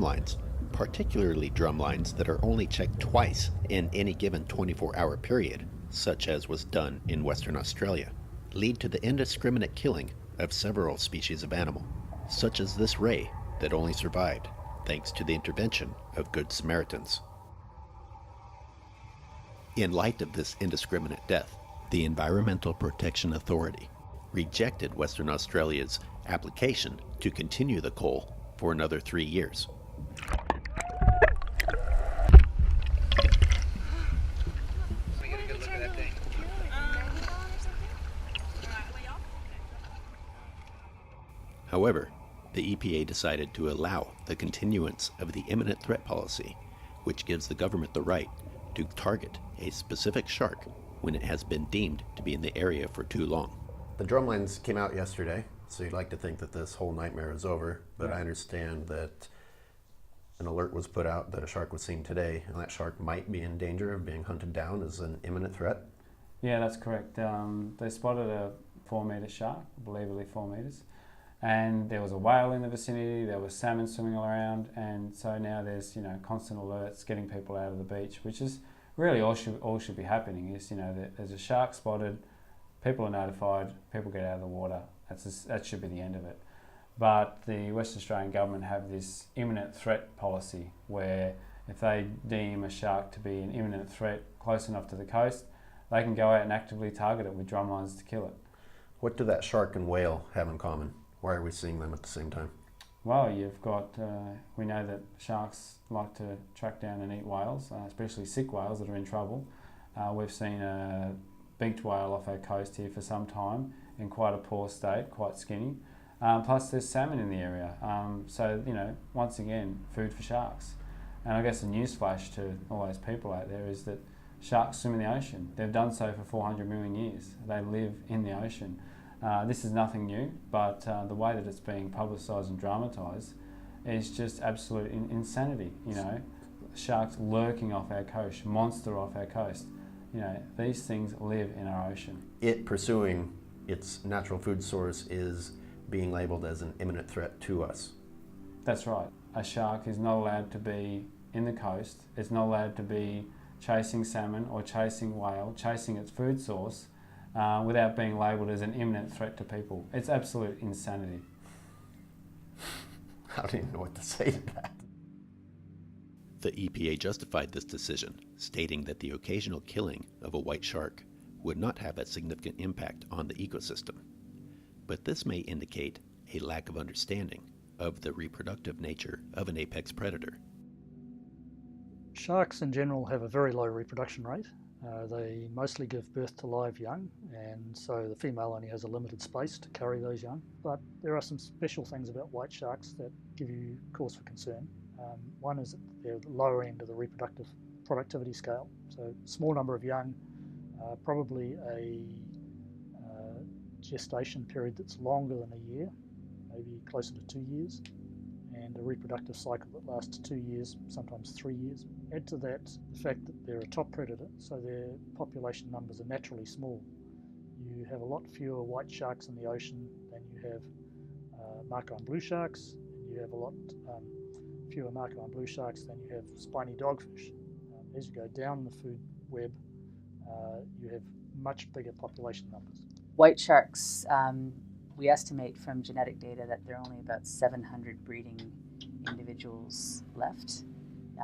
drumlines, particularly drumlines that are only checked twice in any given 24-hour period, such as was done in Western Australia, lead to the indiscriminate killing of several species of animal, such as this ray that only survived thanks to the intervention of Good Samaritans. In light of this indiscriminate death, the Environmental Protection Authority rejected Western Australia's application to continue the cull for another 3 years. However, the EPA decided to allow the continuance of the Imminent Threat Policy, which gives the government the right to target a specific shark when it has been deemed to be in the area for too long. The drumlines came out yesterday, so you'd like to think that this whole nightmare is over, but I understand that an alert was put out that a shark was seen today, and that shark might be in danger of being hunted down as an imminent threat. Yeah, that's correct. They spotted a 4-metre shark, believably 4 metres, and there was a whale in the vicinity, there was salmon swimming all around, and so now there's constant alerts getting people out of the beach, which is really all should be happening. Is that there's a shark spotted, people are notified, people get out of the water. That should be the end of it. But the West Australian government have this imminent threat policy where if they deem a shark to be an imminent threat close enough to the coast, they can go out and actively target it with drumlines to kill it. What do that shark and whale have in common? Why are we seeing them at the same time? Well, you've got, we know that sharks like to track down and eat whales, especially sick whales that are in trouble. We've seen a beaked whale off our coast here for some time in quite a poor state, quite skinny. Plus there's salmon in the area. So, once again, food for sharks. And I guess the newsflash to all those people out there is that sharks swim in the ocean. They've done so for 400 million years. They live in the ocean. This is nothing new, but the way that it's being publicised and dramatised is just absolute insanity. Sharks lurking off our coast, monster off our coast. These things live in our ocean. It pursuing its natural food source is being labelled as an imminent threat to us. That's right. A shark is not allowed to be in the coast. It's not allowed to be chasing salmon or chasing whale, chasing its food source, without being labelled as an imminent threat to people. It's absolute insanity. I don't even know what to say to that. The EPA justified this decision, stating that the occasional killing of a white shark would not have a significant impact on the ecosystem. But this may indicate a lack of understanding of the reproductive nature of an apex predator. Sharks in general have a very low reproduction rate. They mostly give birth to live young, and so the female only has a limited space to carry those young. But there are some special things about white sharks that give you cause for concern. One is that they're at the lower end of the reproductive productivity scale. So small number of young, probably a gestation period that's longer than a year, maybe closer to 2 years, and a reproductive cycle that lasts 2 years, sometimes 3 years. Add to that the fact that they're a top predator, so their population numbers are naturally small. You have a lot fewer white sharks in the ocean than you have marco and blue sharks, and you have a lot fewer marco and blue sharks than you have spiny dogfish. As you go down the food web, you have much bigger population numbers. White sharks, we estimate from genetic data that there are only about 700 breeding individuals left.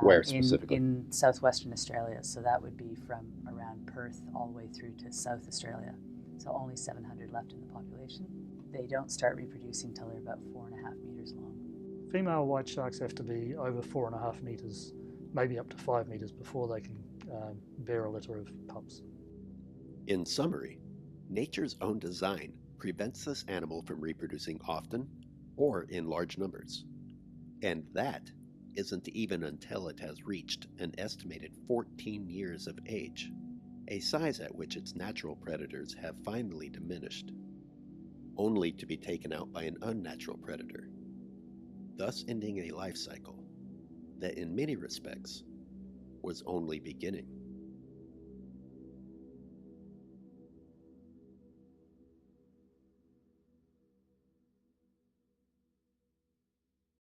Where specifically? In southwestern Australia, so that would be from around Perth all the way through to South Australia. So only 700 left in the population. They don't start reproducing till they're about 4.5 meters long. Female white sharks have to be over 4.5 meters, maybe up to 5 meters before they can bear a litter of pups. In summary, nature's own design prevents this animal from reproducing often or in large numbers. And that isn't even until it has reached an estimated 14 years of age, a size at which its natural predators have finally diminished, only to be taken out by an unnatural predator, thus ending a life cycle that in many respects was only beginning.